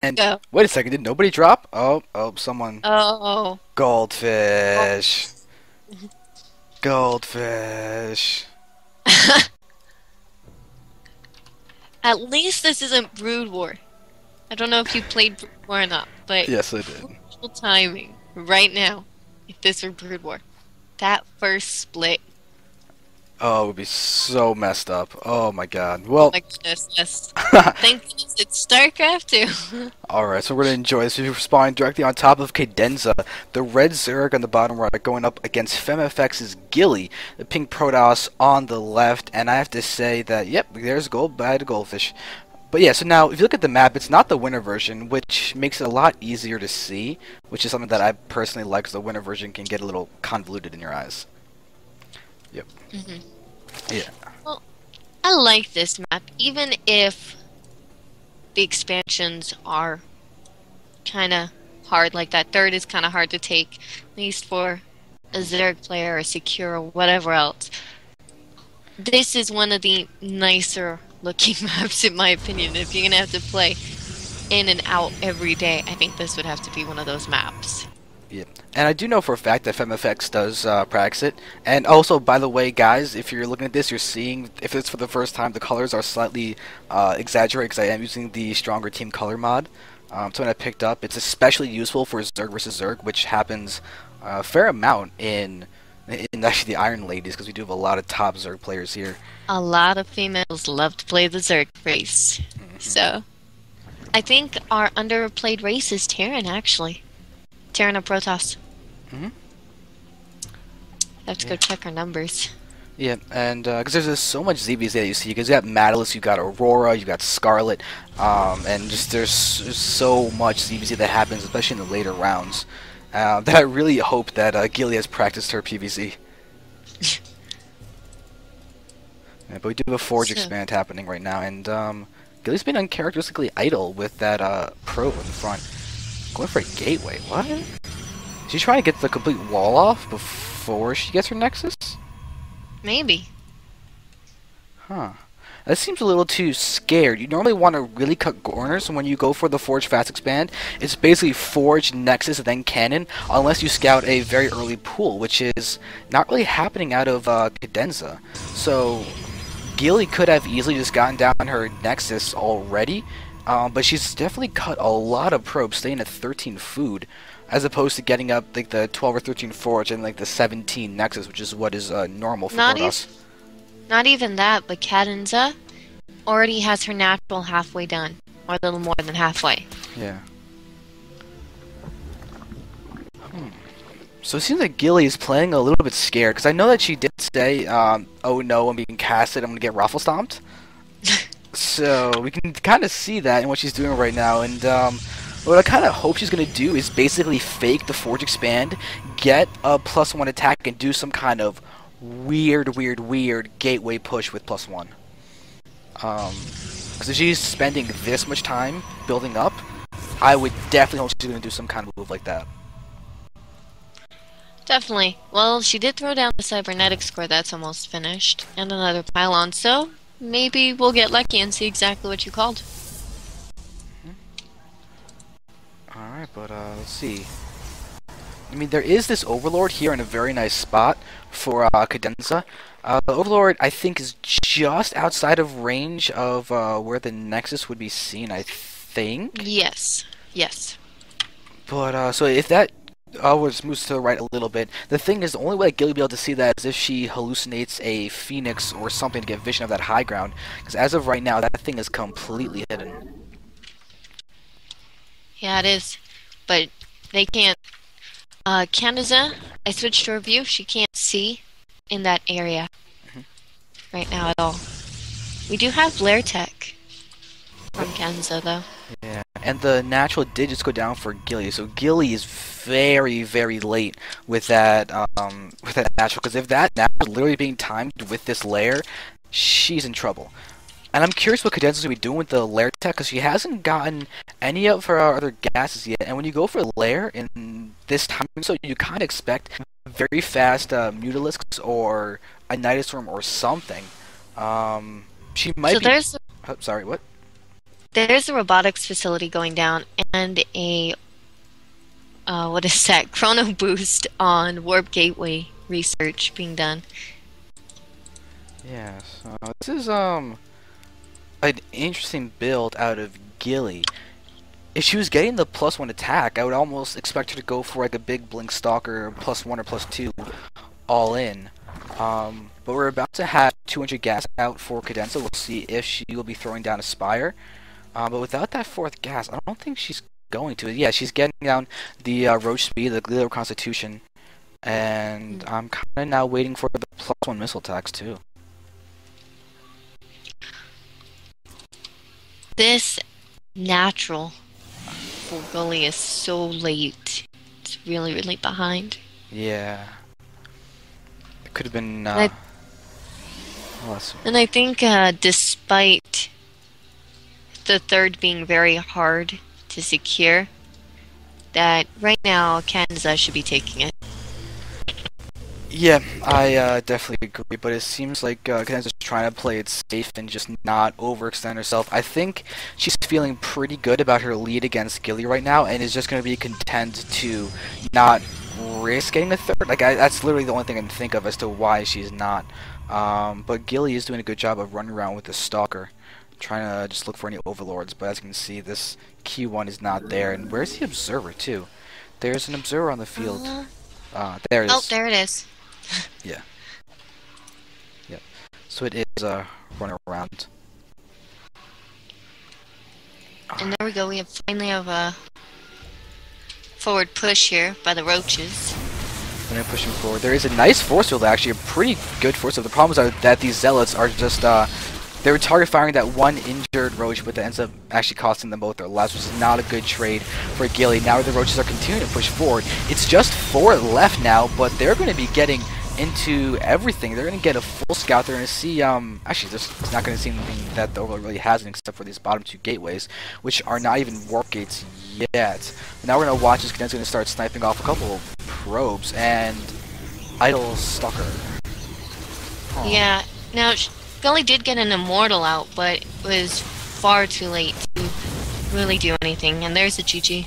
And Go. wait a second, did nobody drop? Oh, someone. Oh. Goldfish. Goldfish. At least this isn't Brood War. I don't know if you played Brood War or not, but Yes, I did. crucial timing right now. If this were Brood War, that first split. Oh, it would be so messed up. Oh my god. Oh Well, my goodness, yes. Thank goodness it's StarCraft too. alright, so we're gonna enjoy this. We're spawning directly on top of CadenZa, the red Zerg on the bottom right, going up against femFx.Guilly, the pink Protoss on the left, and I have to say that, yep, there's gold by the goldfish. But yeah, so now, if you look at the map, it's not the winter version, which makes it a lot easier to see, which is something that I personally like, because the winter version can get a little convoluted in your eyes. Yep. hmm Yeah. Well, I like this map, even if the expansions are kind of hard. Like that third is kind of hard to take, at least for a Zerg player or secure or whatever else. This is one of the nicer looking maps, in my opinion. If you're gonna have to play in and out every day, I think this would have to be one of those maps. Yeah, and I do know for a fact that femFx does practice it. And also, by the way, guys, if you're looking at this, you're seeing, if it's for the first time, the colors are slightly exaggerated because I am using the Stronger Team Color mod. So when I picked up, it's especially useful for Zerg versus Zerg, which happens a fair amount in actually the Iron Ladies, because we do have a lot of top Zerg players here. A lot of females love to play the Zerg race. So, I think our underplayed race is Terran, actually. Terran or Protoss. hmm I have to go check our numbers. Yeah, and because there's just so much ZBZ that you see, because you got Nautilus, you got Aurora, you got Scarlet, and just there's so much ZBZ that happens, especially in the later rounds, that I really hope that Gilly has practiced her PVZ. Yeah, but we do have a Forge So, expand happening right now, and Gilly's been uncharacteristically idle with that probe in the front. Going for a gateway, what? She's trying to get the complete wall off before she gets her Nexus? maybe. Huh. That seems a little too scared. You normally want to really cut corners when you go for the Forge Fast Expand. It's basically Forge, Nexus, then Cannon, unless you scout a very early pool, which is not really happening out of CadenZa. So, Gilly could have easily just gotten down her Nexus already, but she's definitely cut a lot of probes, staying at 13 food, as opposed to getting up like the 12 or 13 Forge and like the 17 Nexus, which is what is normal for Not even, Protoss. not even that, but CadenZa already has her natural halfway done. Or a little more than halfway. Yeah. So it seems like Gilly is playing a little bit scared, because I know that she did say, oh no, I'm being casted, I'm going to get raffle stomped. So we can kind of see that in what she's doing right now, and what I kind of hope she's going to do is basically fake the Forge Expand, get a +1 attack, and do some kind of weird gateway push with +1. Because if she's spending this much time building up, I would definitely hope she's going to do some kind of move like that. Definitely. Well, she did throw down the cybernetic score that's almost finished, and another pylon, so maybe we'll get lucky and see exactly what you called. Alright, but let's see. I mean, there is this Overlord here in a very nice spot for CadenZa. The Overlord, I think, is just outside of range of where the Nexus would be seen, I think. Yes. Yes. But, so if that just moves to the right a little bit, the thing is, the only way Gilly will be able to see that is if she hallucinates a Phoenix or something to get vision of that high ground. Because as of right now, that thing is completely hidden. Yeah, it is. But they can't. CadenZa, I switched to her view. She can't see in that area right now at all. We do have Blair Tech from CadenZa, though. Yeah, and the natural digits go down for Gilly, so Gilly is very late with that natural, because if that natural is literally being timed with this layer, she's in trouble. And I'm curious what CadenZa's going to be doing with the lair tech, because she hasn't gotten any of her other gases yet, and when you go for a lair in this time, so you kind of expect very fast Mutalisks or a Nidustorm or something. She might So be... there's Sorry, what? there's a robotics facility going down and a what is that? Chrono boost on warp gateway research being done. Yeah, so this is an interesting build out of Guilly. If she was getting the +1 attack, I would almost expect her to go for like a big Blink Stalker +1 or +2 all in. But we're about to have 200 gas out for CadenZa. We'll see if she will be throwing down a Spire. But without that 4th gas, I don't think she's going to. Yeah, she's getting down the Roach Speed, the Glitter Constitution. And I'm kind of now waiting for the +1 missile attacks too. This natural for Guilly is so late. It's really, really behind. Yeah. It could have been and I think despite the 3rd being very hard to secure, that right now CadenZa should be taking it. Yeah, I definitely agree, but it seems like CadenZa's trying to play it safe and just not overextend herself. I think she's feeling pretty good about her lead against Guilly right now, and is just going to be content to not risk getting the 3rd. Like, that's literally the only thing I can think of as to why she's not. But Guilly is doing a good job of running around with the Stalker, trying to just look for any Overlords, but as you can see, this Q1 is not there. And where's the Observer, too? There's an Observer on the field. There it is. Oh, there it is. Yeah. Yep. So it is running around. And there we go. We finally have a forward push here by the Roaches. And then pushing forward. There is a nice force field, actually, a pretty good force field. The problem is that these Zealots are just they were target firing that one injured Roach, but that ends up actually costing them both their lives, which is not a good trade for Guilly. Now the Roaches are continuing to push forward. It's just 4 left now, but they're going to be getting into everything. They're going to get a full scout. They're going to see, actually, it's not going to see anything that the Overlord really has except for these bottom 2 gateways, which are not even warp gates yet. Now we're going to watch as CadenZa's going to start sniping off a couple of probes, and Idle Stalker. Oh. Yeah, now Guilly did get an Immortal out, but it was far too late to really do anything, and there's a GG.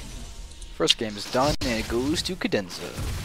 First game is done, and it goes to CadenZa.